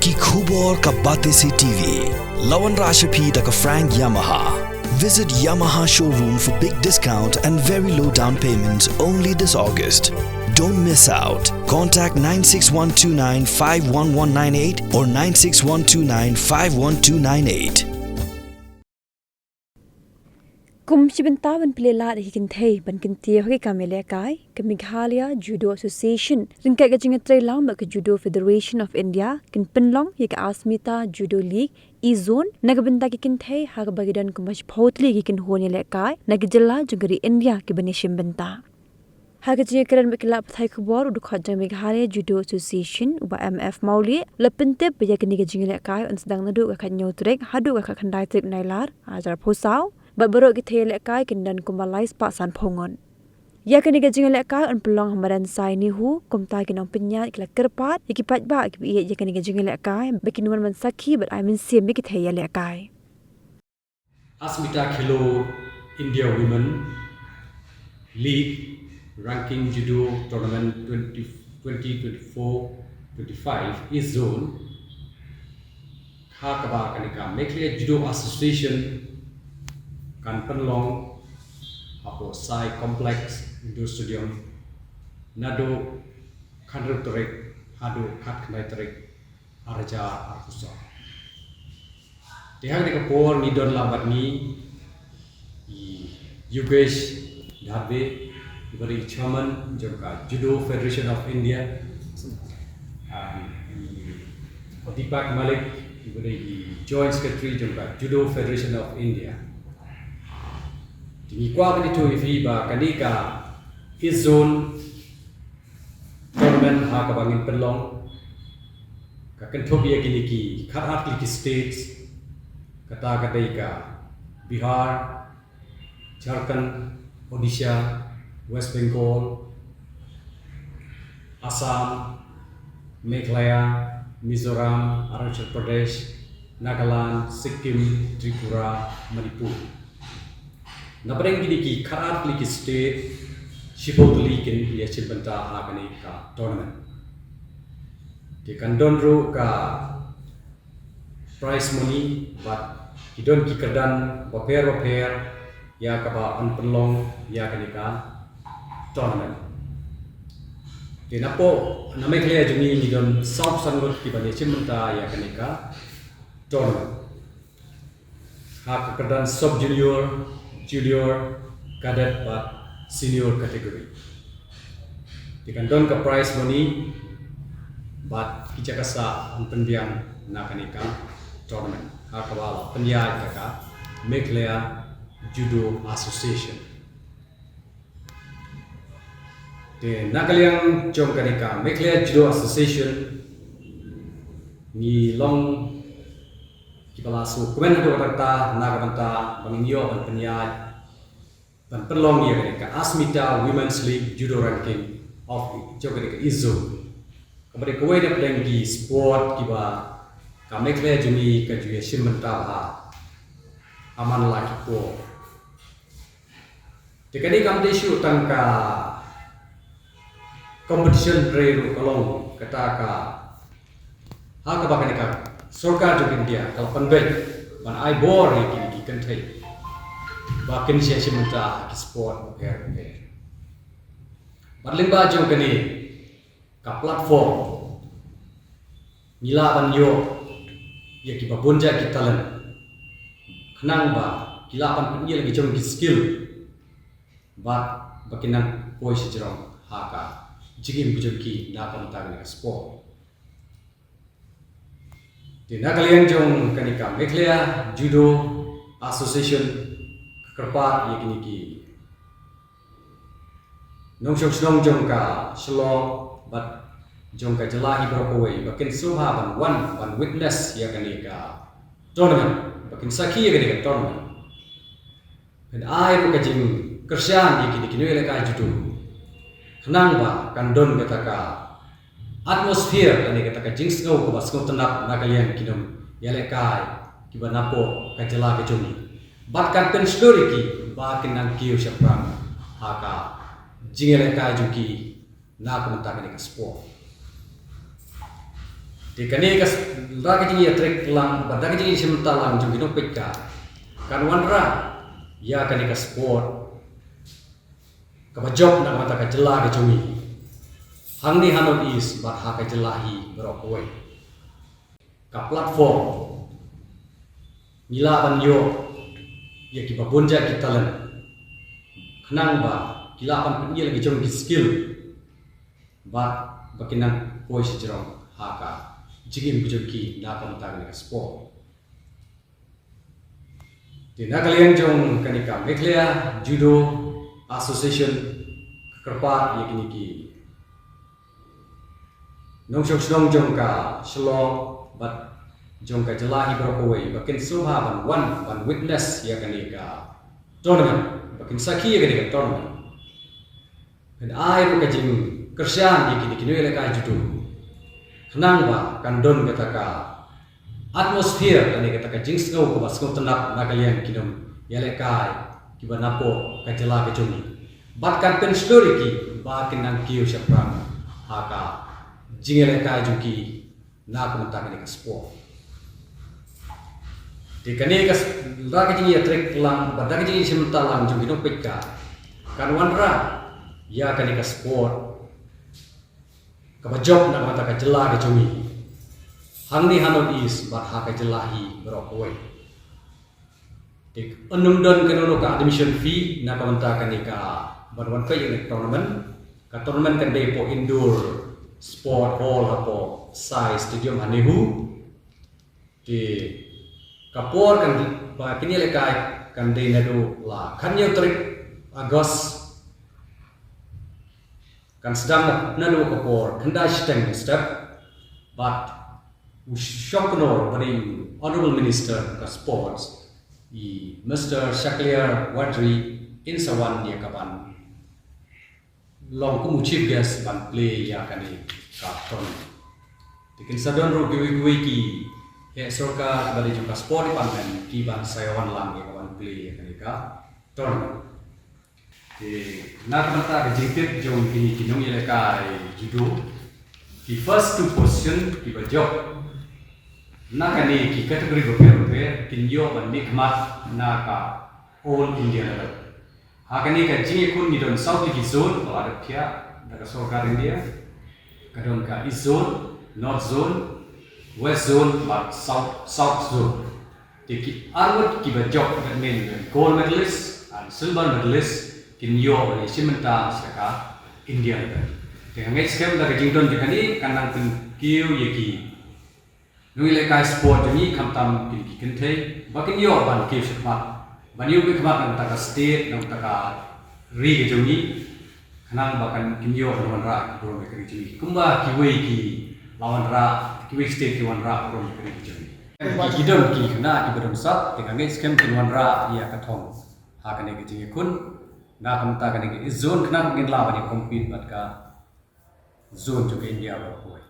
Ki Khubor Ka Bate Se TV, Lawan Rashapi Taka Frank Yamaha. Visit Yamaha showroom for big discount and very low down payments only this August. Don't miss out. Contact 96129 51198 or 96129 51298. Kum Shibenta ban Pilela Hikin Thay ban Kintia Hoki Kamele Kai, Kamighalia Judo Association, Rinka Gajinga Lamba Judo Federation of India, Kin Pinlong, Yaka Asmita Judo League, E Zone, Nagabenda Kikin Thay, Hagabagidan Kumash Potli Hikin Honile Kai, Nagijala Jugari India Kibanishim Benta. Hagajinga Karan Mikila Pathai Kubor, Udukhaja Meghalia Judo Association, Uba MF Mauli, Lapintip, Yakaniga Jingle Kai, and Sdangnadu Kanyo Trek, Hadu Kakandai Trip Nailar, Ajar Posau. Baru kita lekai kendan kumalais pasan pongon. Ya kini gajing lekai an peluang hamaran sai ni hu kumtai kenang penyat ikla kerpat ikipat ba ikipi ya kini gajing lekai bekinuan mansaki but I mean sim kita ya lekai. Asmita Kilo India Women League Ranking Judo Tournament 2024-25 is zone. Hakaba kanika Mekhle Judo Association Kan Penlong Apo Sai Complex Indoor Stadium Nado Khandru Trek Hado Khat Khandai Trek Arja Arkusa Dihang di Kapor ni don lambat ni Yogesh Dhadbe Ibari Chairman Jomka Judo Federation of India Deepak Malik Ibari Joint Secretary Jomka Judo Federation of India Di kuah itu iba kanika izon tournament ha kabangin Penlong ka kentobia kiniki kharat liki states kata kataika Bihar, Jharkhand, Odisha, West Bengal, Assam, Meghalaya, Mizoram, Arunachal Pradesh, Nagaland, Sikkim, Tripura, Manipur. Nabreng ki kharat liki state shipotli kin ya chibanta agani ka tournament di kandonro ka prize money but hidon ki kerdan baper ya ka ba an Penlong ya kanika tournament di napo namekhle jumi hidon south sangot ki bani chibanta ya kanika tournament ha ka kerdan sub junior junior, cadet, but senior category. Dikandon ke prize money, but kijakasa ang pendiang na kanika tournament. Hakawala pendiang taka Meghalaya Judo Association. De nakaliang jom kanika Meghalaya Judo Association ni long Kipalasu kumen hado kata nagamanta bangingyo ban penyaj ban Penlong ya ka Asmita Women's League Judo Ranking of Jogare Izo kamari kuwe na plengi sport kiba ka Meghalaya jumi ka juye shimenta ha aman laki po dekani kamde shu tangka competition reru kalong kata ka ha ka bakani ka Sorkar di India kalau penbet ban ai bor ni ki kantai ba kin sia simenta ki sport her barling ba jong kani ka platform nila ban yo ya ki babonja ki talent khnang ba kila pan penye lagi jong ki skill ba bakinang poi si jerong haka jigim bujur ki na pan ta ni sport di nakalian jong kanika Meghalaya Judo Association kerpat ya kini ki nong shong jong ka Shillong but jong ka jelahi berkawai bakin subha ban witness ya kanika tournament bakin saki ya kanika tournament dan ai kajing kersian ya kini eleka judo kenang ba kandon kataka atmosphere ani kata ka jings ngau ko bas ngau tenap nakalian kidom yalekai kiba napo ka jela ka jumi bat kan pen story ki ba kinang kiu syapram haka jingele ka juki na ko menta ka sport di kani kas ra ka jingi trek lang ba da ka jingi simta lang jung hino pekka kan wanra ya kani ka sport ka job na mata ka jela ka jumi hangni hanot is ba ha ka jelahi berokoi ka platform nila ban yo ya ki babonja ki talent khnang ba kila pan penye lagi jom ki skill ba bakinang poi si jerong haka jigim bujoki na pamtang ni sport di kalian jong kanika Meghalaya Judo Association kerpa yakini ki nong shong jong ka shlong bat jong ka jelahi berokoi bakin subha ban witness ya kanika tournament bakin saki ya kanika tournament dan air ka jing kersian yakini kini eleka judo kenang ba kandon kata ka atmosphere kani kata ka jings ngau ko basngau tenap na kalian kinum yalekai kiba napo ka jela ka jumi bat kan pen story ki ba kinang kiu syapram haka jingelekai juki na ko mata kani ka sport di kani ka ra ka jingi trek lang ba da ka jingi simta lang jumi no pekka kan wanra ya kani ka sport job na mata ka jela ka jumi hangni hanot is ba ha ka jelahi berokoi tik anum don kanono ka admission fee na ka mata ka ni ka ban ka yung tournament kan day po indoor sport hall hapo sai stadium hanehu di kapor kan ba kini lekai kan day na do la kanyo trik agos kan sedang nanu kapor kanda steng step but Shoknor bani Honorable Minister of Sports Mr. Shaklier Wadri insawan dia kapan long kumu chief guest ban play ya kani kapton dikin sadon ro giwi ki ya sorka bani juga sport department ki ban sayawan lang ya kapan play ya kani ka ton nak mata ke jingkit jong kini kinong ilaka judo di first two position di bajok nakani ki kategori gope kinyo ban nikmat naka all India level hakani ka jingi kun ni don south ki zone to ada pia daga sorkar India kadon ka east zone north zone west zone but south zone ki arwat ki bajok that mean gold medalist and silver medalist kinyo bani simenta saka India level dengan ngecem daga jingdon jakani kanang kiu yeki nui lekai sport ni kamtam kin kinte bakin yo ban kiu sikmat ban yo bikmat nang taka state nang taka ri ke juni kanang bakan kinyo lawan ra ro me kri juni kumba kiwei ki lawan ra kiwei state ki wan ra ro me kri juni kidon ki kana ki bedon sat dengan ngecem kin wan ra ya kathong ha kane ke jingi kun na kamta kane ke zone kana ngin la bani compete bat ka zone juga India ba koi